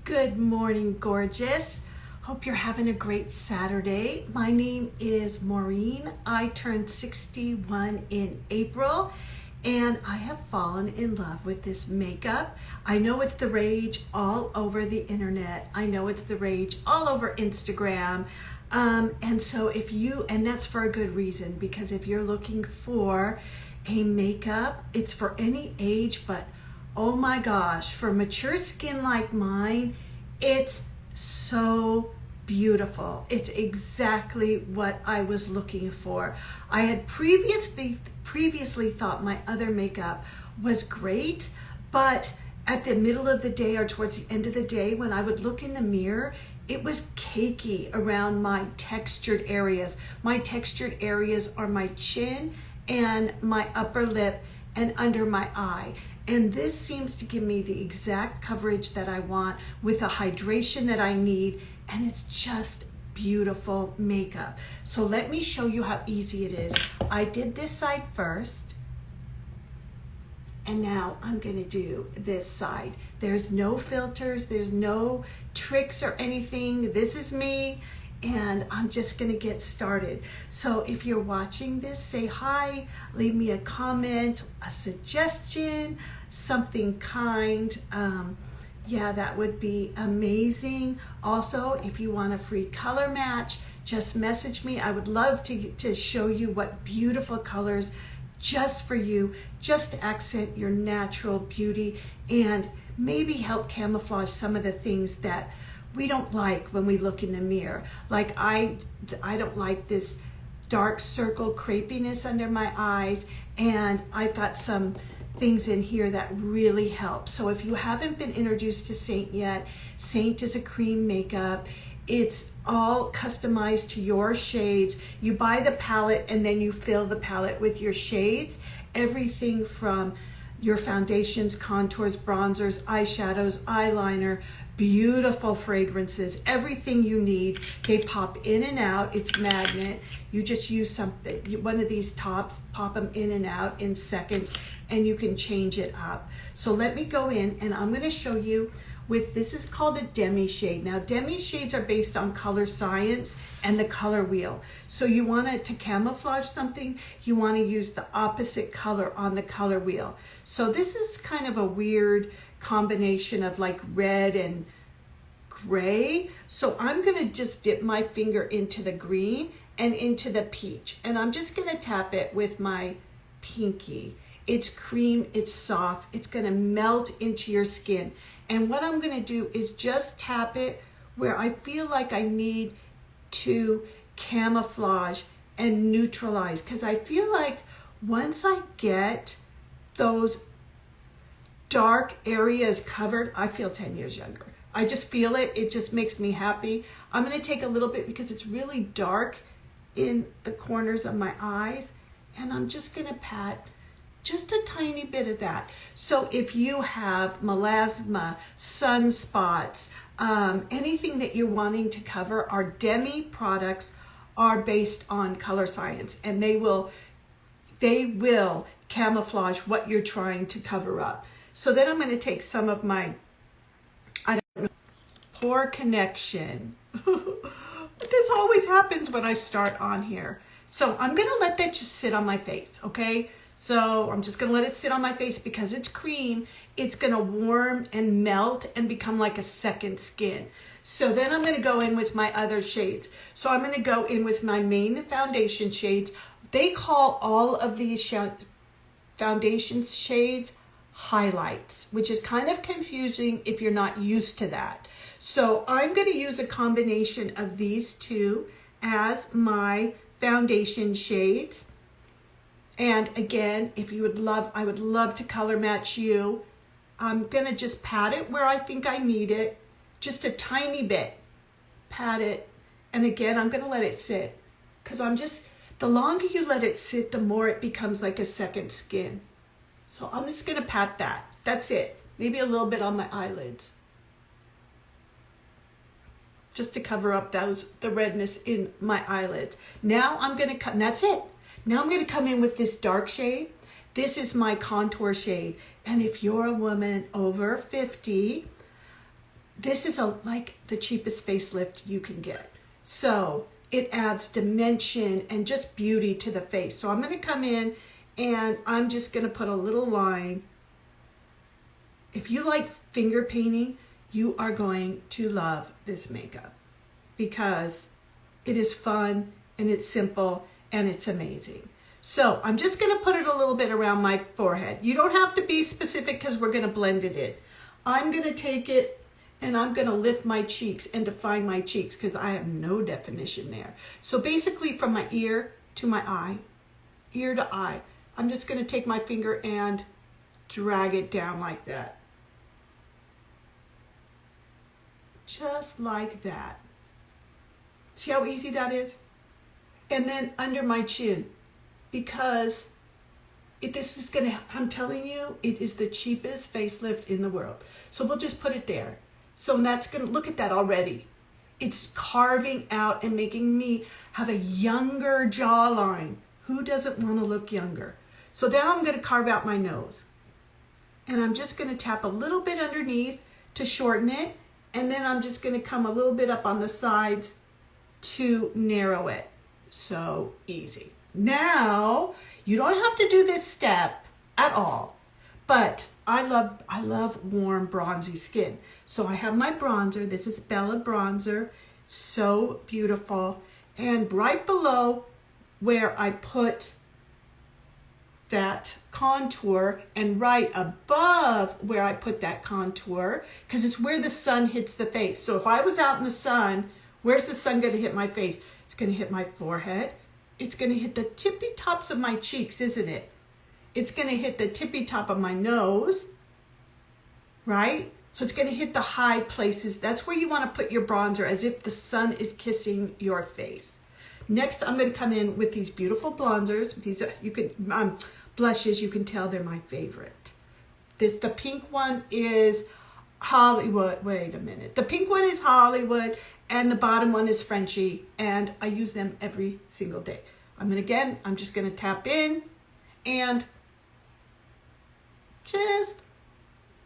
Good morning, gorgeous. Hope you're having a great Saturday. My name is Maureen. I turned 61 in April, and I have fallen in love with this makeup. I know it's the rage all over the internet. I know it's the rage all over Instagram. And so and that's for a good reason, because if you're looking for a makeup, it's for any age, but oh my gosh, for mature skin like mine, it's so beautiful. It's exactly what I was looking for. I had previously thought my other makeup was great, but at the middle of the day or towards the end of the day, when I would look in the mirror, it was cakey around my textured areas. My textured areas are my chin and my upper lip and under my eye. And this seems to give me the exact coverage that I want with the hydration that I need. And it's just beautiful makeup. So let me show you how easy it is. I did this side first. And now I'm gonna do this side. There's no filters, there's no tricks or anything. This is me. And I'm just gonna get started. So if you're watching this, say hi, leave me a comment, a suggestion, something kind. Yeah, that would be amazing. Also, if you want a free color match, just message me. I would love to show you what beautiful colors just for you, just to accent your natural beauty and maybe help camouflage some of the things that we don't like when we look in the mirror. Like I don't like this dark circle crepiness under my eyes, and I've got some things in here that really help. So if you haven't been introduced to Seint yet, Seint is a cream makeup. It's all customized to your shades. You buy the palette and then you fill the palette with your shades. Everything from your foundations, contours, bronzers, eyeshadows, eyeliner, beautiful fragrances, everything you need. They pop in and out. It's magnet. You just use something, one of these tops, pop them in and out in seconds, and you can change it up. So let me go in and I'm going to show you with, this is called a demi shade. Now demi shades are based on color science and the color wheel. So you want to camouflage something, you want to use the opposite color on the color wheel. So this is kind of a weird combination of like red and gray. So I'm going to just dip my finger into the green and into the peach, and I'm just going to tap it with my pinky. It's cream, it's soft, it's going to melt into your skin. And what I'm going to do is just tap it where I feel like I need to camouflage and neutralize, because I feel like once I get those dark areas covered, I feel 10 years younger. I just feel it. It just makes me happy. I'm going to take a little bit because it's really dark in the corners of my eyes, and I'm just going to pat just a tiny bit of that. So if you have melasma, sunspots, anything that you're wanting to cover, our demi products are based on color science, and they will camouflage what you're trying to cover up. So then I'm going to take some of my, poor connection. This always happens when I start on here. So I'm going to let that just sit on my face, okay? So I'm just going to let it sit on my face because it's cream. It's going to warm and melt and become like a second skin. So then I'm going to go in with my other shades. So I'm going to go in with my main foundation shades. They call all of these foundation shades highlights, which is kind of confusing if you're not used to that. So I'm going to use a combination of these two as my foundation shades. And again, if you would love, I would love to color match you. I'm going to just pat it where I think I need it, just a tiny bit. Pat it. And again, I'm going to let it sit, because the longer you let it sit, the more it becomes like a second skin. So I'm just going to pat that. That's it. Maybe a little bit on my eyelids, just to cover up the redness in my eyelids. Now I'm going to cut, and that's it. Now I'm going to come in with this dark shade. This is my contour shade. And if you're a woman over 50, this is like the cheapest facelift you can get. So it adds dimension and just beauty to the face. So I'm going to come in and I'm just going to put a little line. If you like finger painting, you are going to love this makeup because it is fun and it's simple and it's amazing. So I'm just going to put it a little bit around my forehead. You don't have to be specific because we're going to blend it in. I'm going to take it and I'm going to lift my cheeks and define my cheeks because I have no definition there. So basically from my ear to my eye, ear to eye, I'm just going to take my finger and drag it down like that. Just like that. See how easy that is? And then under my chin, because this is gonna, I'm telling you, it is the cheapest facelift in the world. So we'll just put it there. So that's gonna, look at that already. It's carving out and making me have a younger jawline. Who doesn't wanna look younger? So now I'm gonna carve out my nose. And I'm just gonna tap a little bit underneath to shorten it. And then I'm just gonna come a little bit up on the sides to narrow it. So easy. Now, you don't have to do this step at all, but I love warm bronzy skin. So I have my bronzer. This is Bella bronzer. So beautiful. And right below where I put that contour and right above where I put that contour, because it's where the sun hits the face. So if I was out in the sun, where's the sun going to hit my face? It's going to hit my forehead. It's going to hit the tippy tops of my cheeks, isn't it? It's going to hit the tippy top of my nose, right? So it's going to hit the high places. That's where you want to put your bronzer, as if the sun is kissing your face. Next, I'm going to come in with these beautiful bronzers. These are, you can blushes. You can tell they're my favorite. The pink one is Hollywood. Wait a minute. The pink one is Hollywood. And the bottom one is Frenchy, and I use them every single day. I'm just gonna tap in and just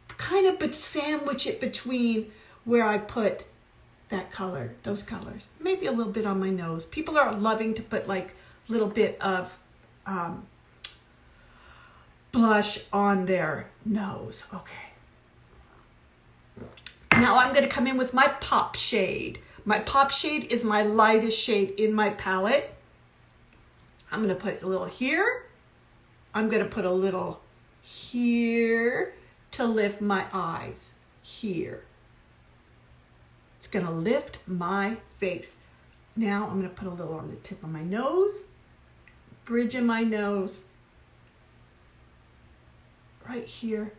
kind of sandwich it between where I put that color, those colors. Maybe a little bit on my nose. People are loving to put like a little bit of blush on their nose. Okay. Now I'm gonna come in with my pop shade. My pop shade is my lightest shade in my palette. I'm going to put a little here. I'm going to put a little here to lift my eyes. Here. It's going to lift my face. Now I'm going to put a little on the tip of my nose, bridge of my nose, right here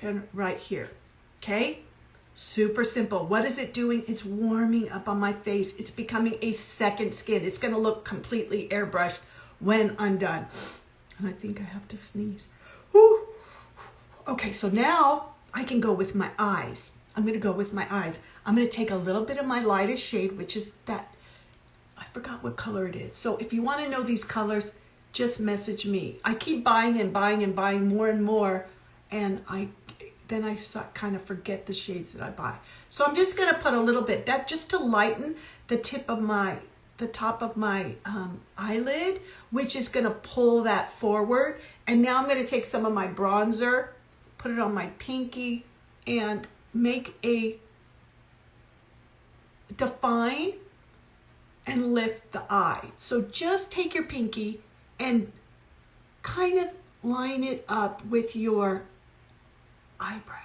and right here. Okay? Super simple. What is it doing? It's warming up on my face. It's becoming a second skin. It's going to look completely airbrushed when I'm done. And I think I have to sneeze. Whew. Okay, so now I can go with my eyes. I'm going to go with my eyes. I'm going to take a little bit of my lightest shade, which is that, I forgot what color it is. So if you want to know these colors, just message me. I keep buying and buying and buying more and more, and then I start kind of forget the shades that I buy. So I'm just going to put a little bit, that just to lighten the top of my eyelid, which is going to pull that forward. And now I'm going to take some of my bronzer, put it on my pinky, and make a define and lift the eye. So just take your pinky and kind of line it up with your eyebrow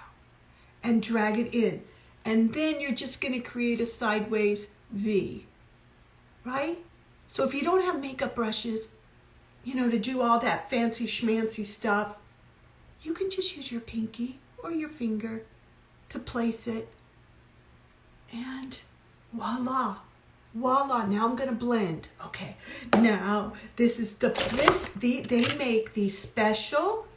and drag it in, and then you're just going to create a sideways V, right? So if you don't have makeup brushes, to do all that fancy schmancy stuff, you can just use your pinky or your finger to place it, and voila. Now I'm going to blend. Okay, now they make these special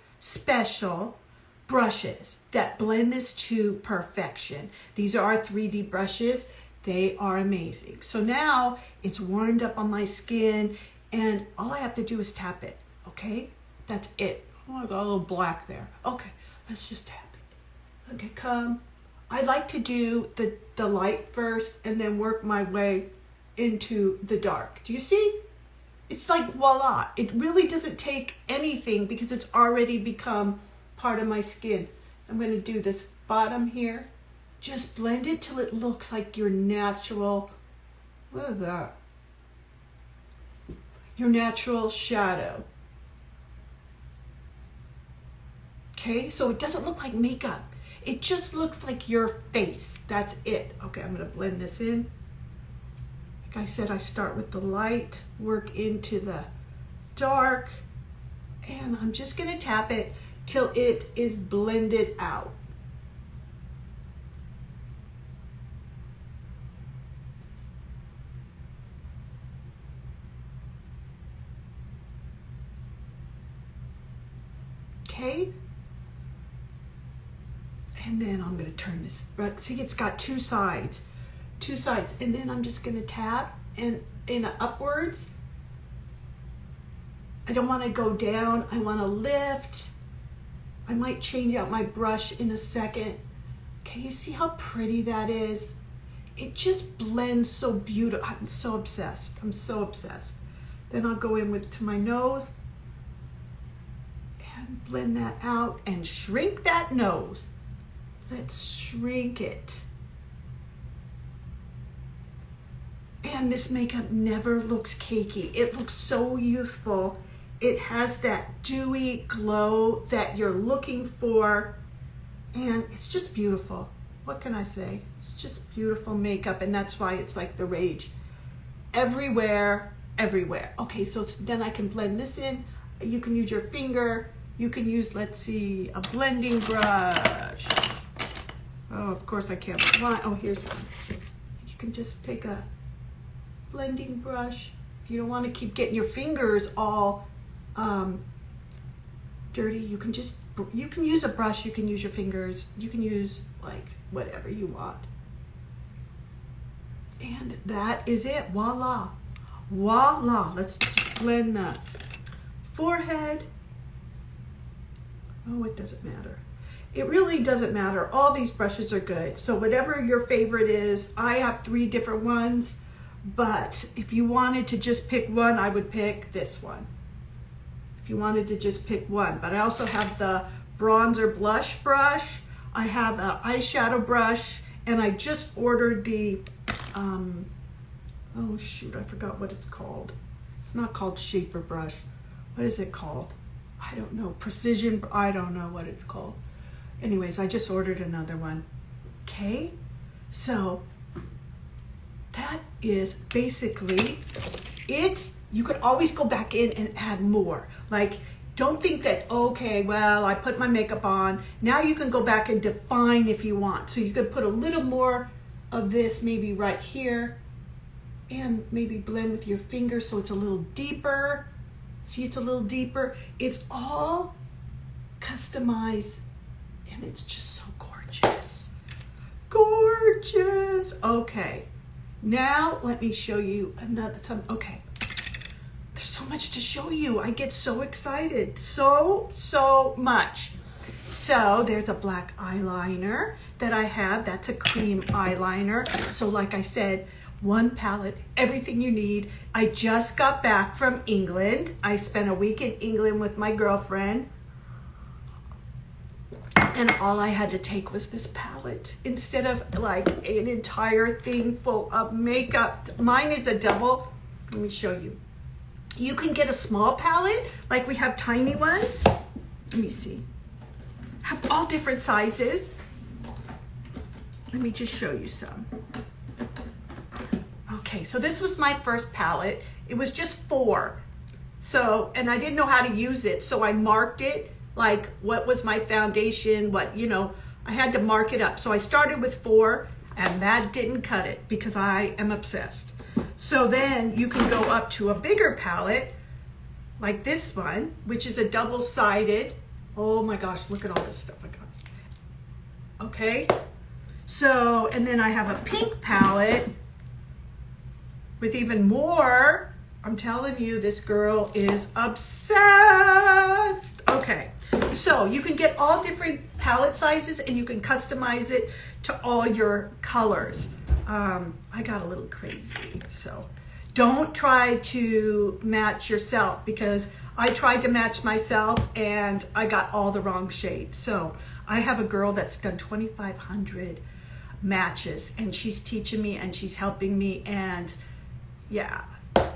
brushes that blend this to perfection. These are our 3D brushes. They are amazing. So now it's warmed up on my skin, and all I have to do is tap it. Okay, that's it. Oh, I got a little black there. Okay, let's just tap it. Okay, come I like to do the light first and then work my way into the dark. Do you see? It's like voila. It really doesn't take anything because it's already become part of my skin. I'm going to do this bottom here. Just blend it till it looks like your natural, what is that? Your natural shadow. Okay, so it doesn't look like makeup. It just looks like your face. That's it. Okay, I'm going to blend this in. Like I said, I start with the light, work into the dark, and I'm just going to tap it till it is blended out. Okay, and then I'm going to turn this, see it's got two sides, and then I'm just going to tap and in upwards. I don't want to go down, I want to lift. I might change out my brush in a second. Okay, you see how pretty that is? It just blends so beautiful. I'm so obsessed. Then I'll go in to my nose and blend that out and shrink that nose. Let's shrink it. And this makeup never looks cakey. It looks so youthful. It has that dewy glow that you're looking for. And it's just beautiful. What can I say? It's just beautiful makeup, and that's why it's like the rage. Everywhere. Okay, so then I can blend this in. You can use your finger. You can use, let's see, a blending brush. Oh, of course I can't find, oh, here's one. You can just take a blending brush. If you don't want to keep getting your fingers all dirty, you can use a brush, you can use your fingers, you can use like whatever you want. And that is it, voila. Let's just blend the forehead. Oh, it doesn't matter. It really doesn't matter. All these brushes are good. So whatever your favorite is, I have 3 different ones, but if you wanted to just pick one, I would pick this one. If you wanted to just pick one, but I also have the bronzer blush brush. I have an eyeshadow brush, and I just ordered the, oh shoot, I forgot what it's called. It's not called shaper brush. What is it called? I don't know. Precision, I don't know what it's called. Anyways, I just ordered another one. Okay, so that is basically it. You could always go back in and add more. Like, don't think that, okay, well, I put my makeup on. Now you can go back and define if you want. So you could put a little more of this maybe right here and maybe blend with your finger so it's a little deeper. See, it's a little deeper. It's all customized, and it's just so gorgeous. Gorgeous. Okay, now let me show you okay. There's so much to show you. I get so excited. So much. So there's a black eyeliner that I have. That's a cream eyeliner. So like I said, one palette, everything you need. I just got back from England. I spent a week in England with my girlfriend. And all I had to take was this palette instead of like an entire thing full of makeup. Mine is a double. Let me show you. You can get a small palette, like we have tiny ones. Let me see. Have all different sizes. Let me just show you some. Okay, so this was my first palette. It was just 4. So, and I didn't know how to use it, so I marked it, like what was my foundation, I had to mark it up. So I started with 4, and that didn't cut it because I am obsessed. So then you can go up to a bigger palette, like this one, which is a double-sided. Oh my gosh, look at all this stuff I got. Okay, so, and then I have a pink palette with even more. I'm telling you, this girl is obsessed. Okay, so you can get all different palette sizes and you can customize it to all your colors. I got a little crazy, so don't try to match yourself, because I tried to match myself and I got all the wrong shades. So I have a girl that's done 2,500 matches and she's teaching me and she's helping me, and yeah,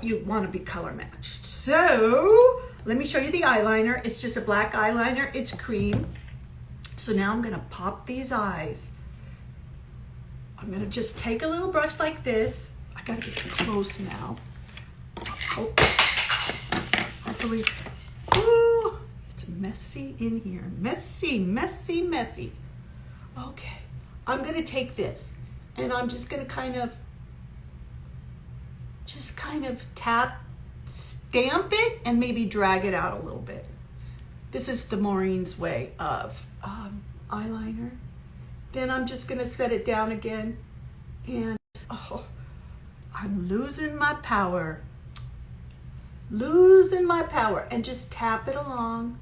you want to be color matched. So let me show you the eyeliner. It's just a black eyeliner. It's cream. So now I'm going to pop these eyes. I'm going to just take a little brush like this. I got to get close now. Oh, hopefully. Ooh, it's messy in here. Messy, messy, messy. Okay, I'm going to take this and I'm just going to kind of tap, stamp it, and maybe drag it out a little bit. This is the Maureen's way of eyeliner. Then I'm just gonna set it down again, and oh, I'm losing my power. Losing my power, and just tap it along.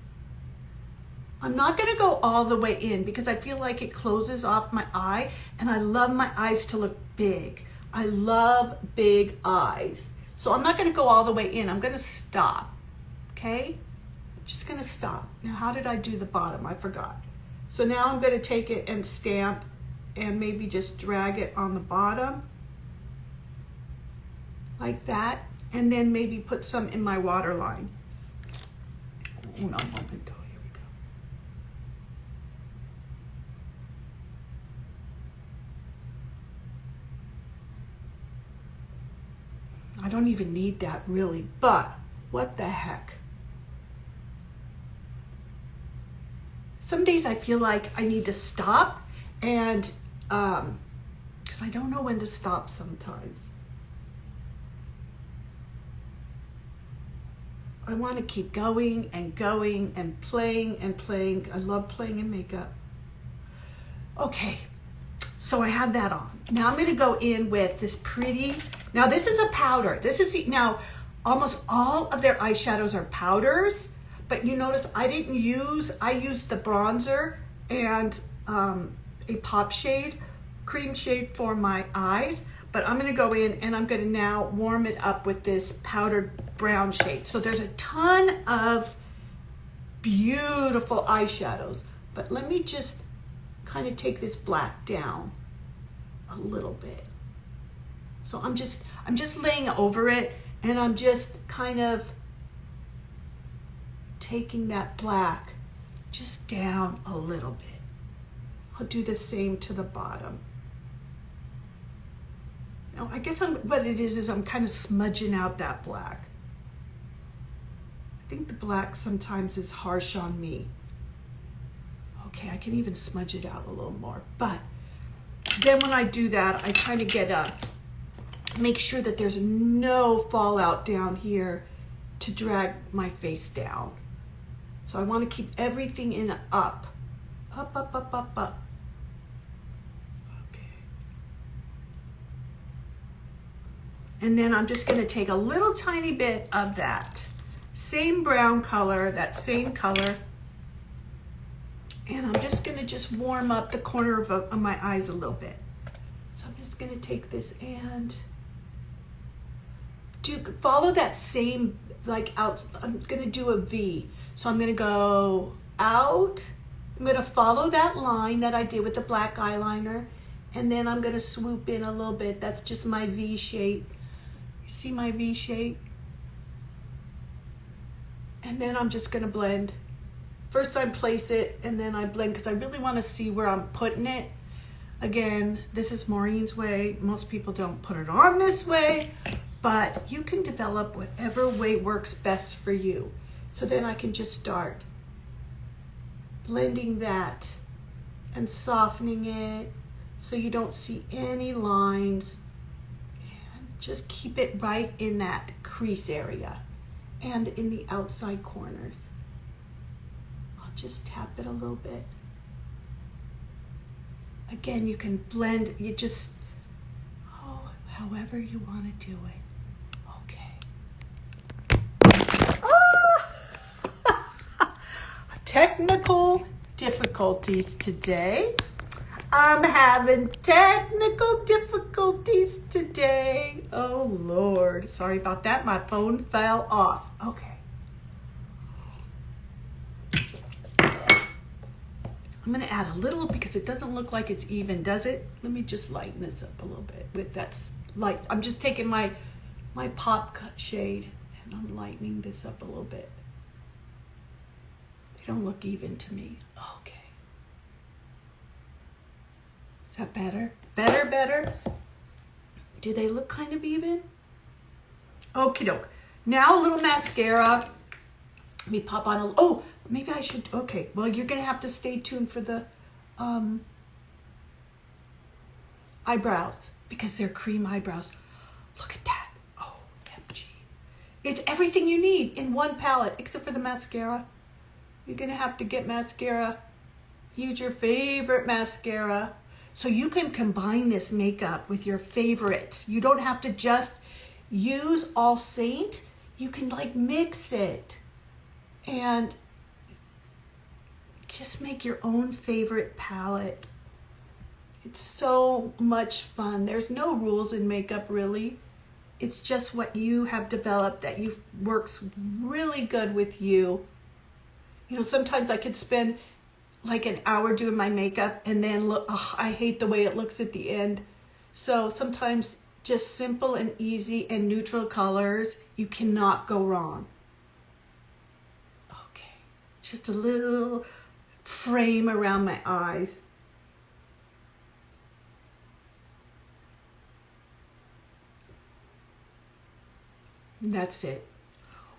I'm not gonna go all the way in because I feel like it closes off my eye, and I love my eyes to look big. I love big eyes. So I'm not gonna go all the way in. I'm gonna stop, okay? I'm just gonna stop. Now, how did I do the bottom? I forgot. So now I'm gonna take it and stamp and maybe just drag it on the bottom like that, and then maybe put some in my waterline. Uno momento, here we go. I don't even need that really, but what the heck? Some days I feel like I need to stop, and because I don't know when to stop sometimes. I want to keep going and going and playing and playing. I love playing in makeup. Okay, so I have that on. Now I'm going to go in with this pretty, now this is a powder. This is, now almost all of their eyeshadows are powders. But you notice I used the bronzer and a pop shade, cream shade for my eyes. But I'm gonna go in and I'm gonna now warm it up with this powdered brown shade. So there's a ton of beautiful eyeshadows. But let me just kind of take this black down a little bit. So I'm just laying over it, and I'm just kind of taking that black just down a little bit. I'll do the same to the bottom. Now, I guess what it is I'm kind of smudging out that black. I think the black sometimes is harsh on me. Okay, I can even smudge it out a little more. But then when I do that, I kind of make sure that there's no fallout down here to drag my face down. So I want to keep everything in up. Up, up, up, up, up. Okay. And then I'm just going to take a little tiny bit of that same brown color, that same color, and I'm just going to warm up the corner of my eyes a little bit. So I'm just going to take this and follow that same, like out. I'm going to do a V. So I'm gonna go out, I'm gonna follow that line that I did with the black eyeliner, and then I'm gonna swoop in a little bit. That's just my V shape. You see my V shape? And then I'm just gonna blend. First I place it and then I blend because I really wanna see where I'm putting it. Again, this is Maureen's way. Most people don't put it on this way, but you can develop whatever way works best for you. So then I can just start blending that and softening it so you don't see any lines. And just keep it right in that crease area and in the outside corners. I'll just tap it a little bit. Again, you can blend, you just, however you want to do it. Technical difficulties today. I'm having technical difficulties today. Oh, Lord. Sorry about that. My phone fell off. Okay. I'm going to add a little because it doesn't look like it's even, does it? Let me just lighten this up a little bit with that light. I'm just taking my pop cut shade and I'm lightening this up a little bit. They don't look even to me. Okay. Is that better? Better? Do they look kind of even? Okie doke. Now a little mascara. Let me pop on a, oh, maybe I should, okay. Well, you're going to have to stay tuned for the eyebrows because they're cream eyebrows. Look at that. OMG. It's everything you need in one palette except for the mascara. You're going to have to get mascara. Use your favorite mascara. So you can combine this makeup with your favorites. You don't have to just use all Seint. You can like mix it and just make your own favorite palette. It's so much fun. There's no rules in makeup really. It's just what you have developed that works really good with you. You know, sometimes I could spend like an hour doing my makeup and then look, oh, I hate the way it looks at the end. So sometimes just simple and easy and neutral colors, you cannot go wrong. Okay, just a little frame around my eyes. And that's it.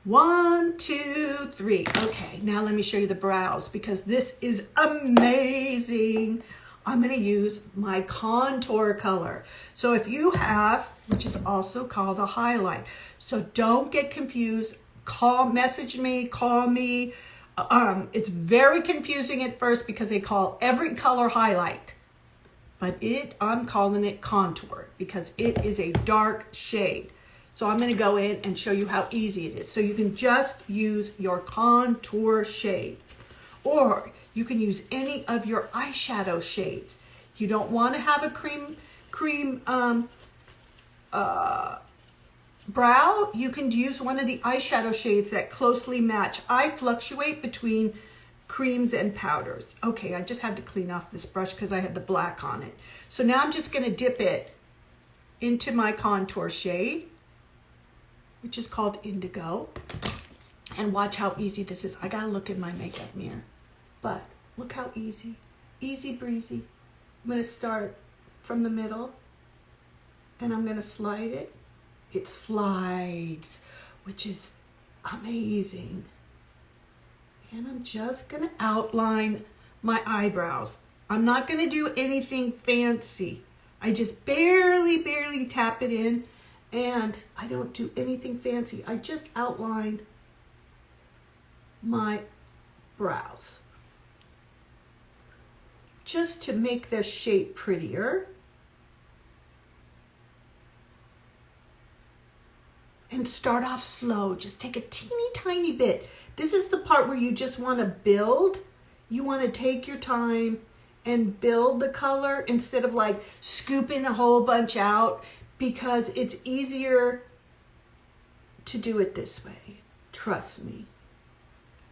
1, 2, 3. Okay, now let me show you the brows because this is amazing. I'm going to use my contour color. So if you have, which is also called a highlight, so don't get confused. Message me, call me. It's very confusing at first because they call every color highlight, but I'm calling it contour because it is a dark shade. So I'm going to go in and show you how easy it is. So you can just use your contour shade, or you can use any of your eyeshadow shades. You don't want to have a cream brow, you can use one of the eyeshadow shades that closely match. I fluctuate between creams and powders. Okay, I just had to clean off this brush because I had the black on it. So now I'm just going to dip it into my contour shade, which is called Indigo. And watch how easy this is. I gotta look in my makeup mirror. But look how easy. Easy breezy. I'm gonna start from the middle and I'm gonna slide it. It slides, which is amazing. And I'm just gonna outline my eyebrows. I'm not gonna do anything fancy. I just barely tap it in. And I don't do anything fancy. I just outline my brows just to make the shape prettier. And start off slow. Just take a teeny tiny bit. This is the part where you just want to build. You want to take your time and build the color instead of like scooping a whole bunch out, because it's easier to do it this way. Trust me.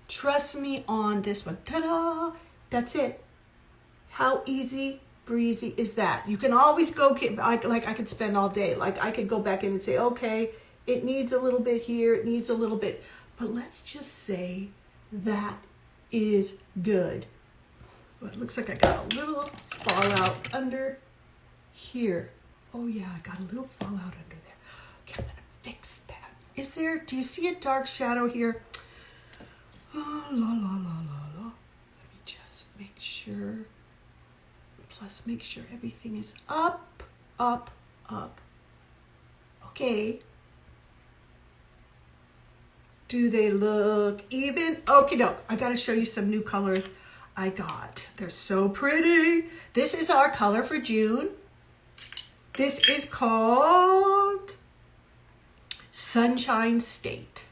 Trust me on this one. Ta-da! That's it. How easy breezy is that? You can always go, like I could spend all day. Like I could go back in and say, okay, it needs a little bit here, it needs a little bit. But let's just say that is good. Well, it looks like I got a little fallout under here. Oh yeah, I got a little fallout under there. Okay, I'm gonna fix that. Is there, do you see a dark shadow here? Oh, la, la, la, la, la. Let me just make sure. Plus make sure everything is up, up, up. Okay. Do they look even? Okie doke. I gotta show you some new colors I got. They're so pretty. This is our color for June. This is called Sunshine State.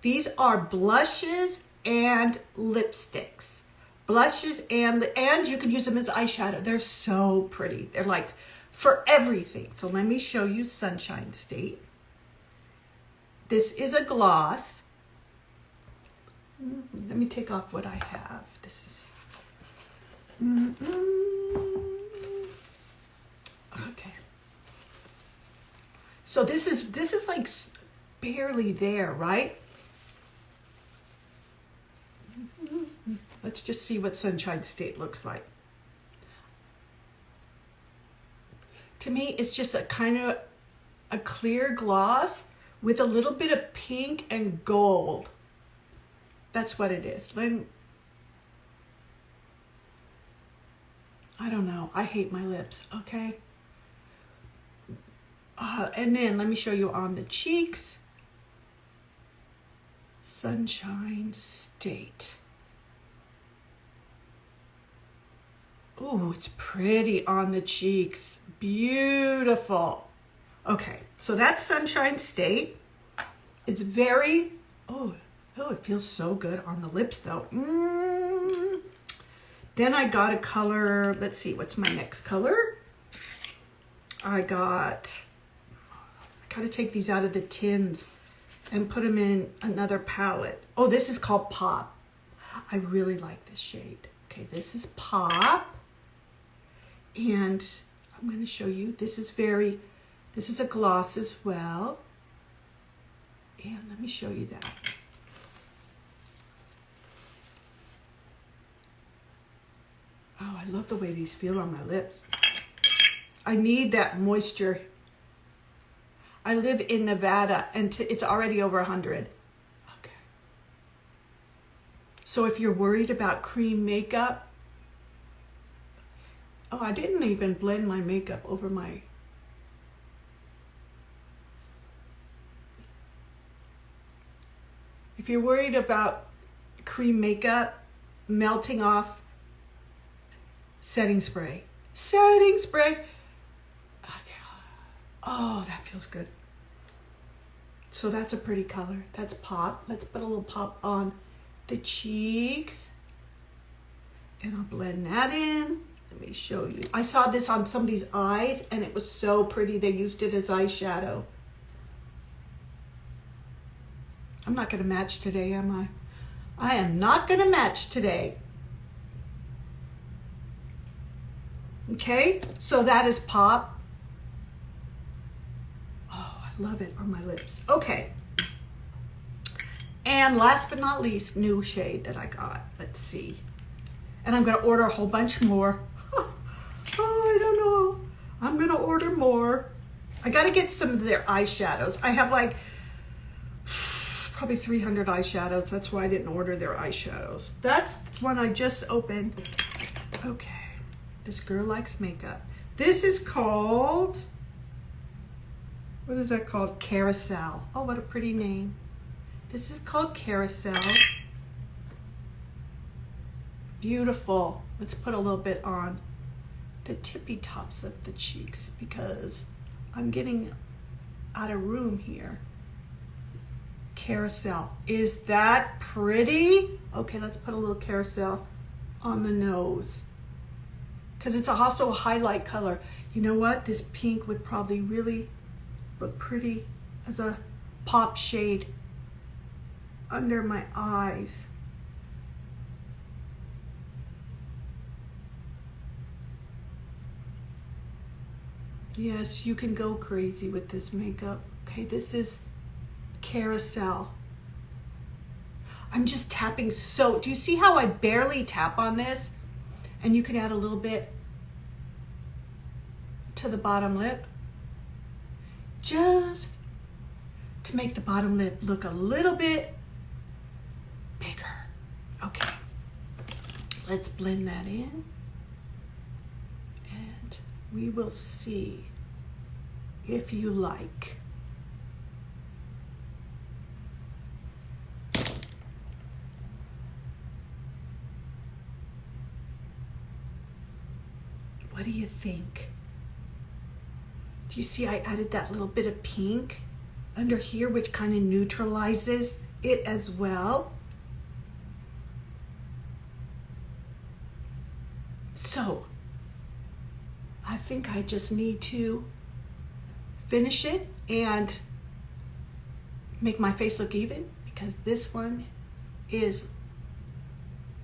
These are blushes and lipsticks. blushes, and you can use them as eyeshadow. They're so pretty. They're like for everything. So let me show you Sunshine State. This is a gloss. Let me take off what I have. This is okay. So this is like barely there, right? Let's just see what Sunshine State looks like. To me, it's just a kind of a clear gloss with a little bit of pink and gold. That's what it is. I don't know. I hate my lips, okay? And then let me show you on the cheeks. Sunshine State. Ooh, it's pretty on the cheeks. Beautiful. Okay, so that's Sunshine State. It's very, oh, it feels so good on the lips though. Then I got a color, let's see, what's my next color? I gotta take these out of the tins and put them in another palette. Oh, this is called Pop. I really like this shade. Okay, this is Pop. And I'm going to show you, this is a gloss as well. And let me show you that. Oh, I love the way these feel on my lips. I need that moisture. I live in Nevada and it's already over 100. Okay. So if you're worried about cream makeup, oh, I didn't even blend my makeup over my... If you're worried about cream makeup melting off, setting spray. Setting spray. Okay. Oh, that feels good. So that's a pretty color. That's Pop. Let's put a little Pop on the cheeks. And I'll blend that in. Let me show you. I saw this on somebody's eyes and it was so pretty. They used it as eyeshadow. I'm not going to match today, am I? I am not going to match today. Okay, so that is Pop. Oh, I love it on my lips. Okay. And last but not least, new shade that I got. Let's see. And I'm going to order a whole bunch more. Oh, I don't know. I'm going to order more. I got to get some of their eyeshadows. I have like probably 300 eyeshadows. That's why I didn't order their eyeshadows. That's one I just opened. Okay. This girl likes makeup. This is called, what is that called? Carousel. Oh, what a pretty name. This is called Carousel. Beautiful. Let's put a little bit on the tippy tops of the cheeks because I'm getting out of room here. Carousel. Is that pretty? Okay, let's put a little Carousel on the nose because it's also a highlight color. You know what? This pink would probably really look pretty as a pop shade under my eyes. Yes, you can go crazy with this makeup. Okay, this is Carousel. I'm just tapping so, do you see how I barely tap on this? And you can add a little bit to the bottom lip. Just to make the bottom lip look a little bit bigger. Okay, let's blend that in. And we will see if you like. What do you think? Do you see I added that little bit of pink under here, which kind of neutralizes it as well? think I just need to finish it and make my face look even, because this one is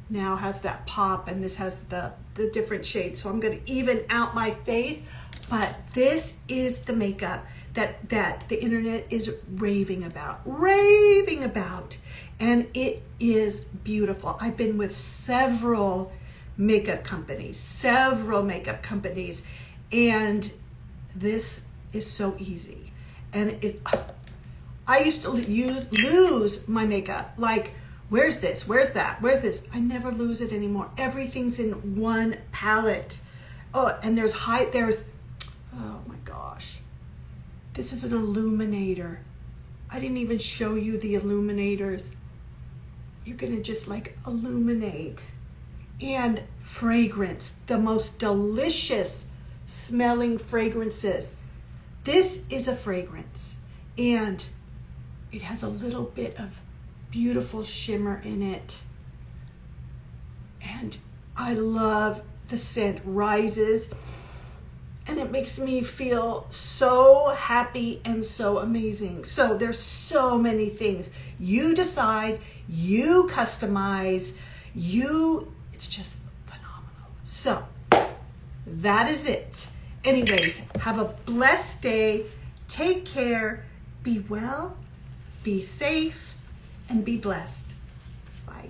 now has that pop and this has the different shades. So I'm going to even out my face, but this is the makeup that the internet is raving about, and it is beautiful. I've been with several makeup companies, and this is so easy. And I used to lose my makeup, like, where's this, where's that, where's this? I never lose it anymore. Everything's in one palette. Oh, and there's, oh my gosh. This is an illuminator. I didn't even show you the illuminators. You're gonna just like illuminate. And fragrance, the most delicious smelling fragrances. This is a fragrance, and it has a little bit of beautiful shimmer in it. And I love the scent rises, and it makes me feel so happy and so amazing. So there's so many things. You decide, you customize, it's just phenomenal. So that is it. Anyways, have a blessed day. Take care. Be well, be safe, and be blessed. Bye.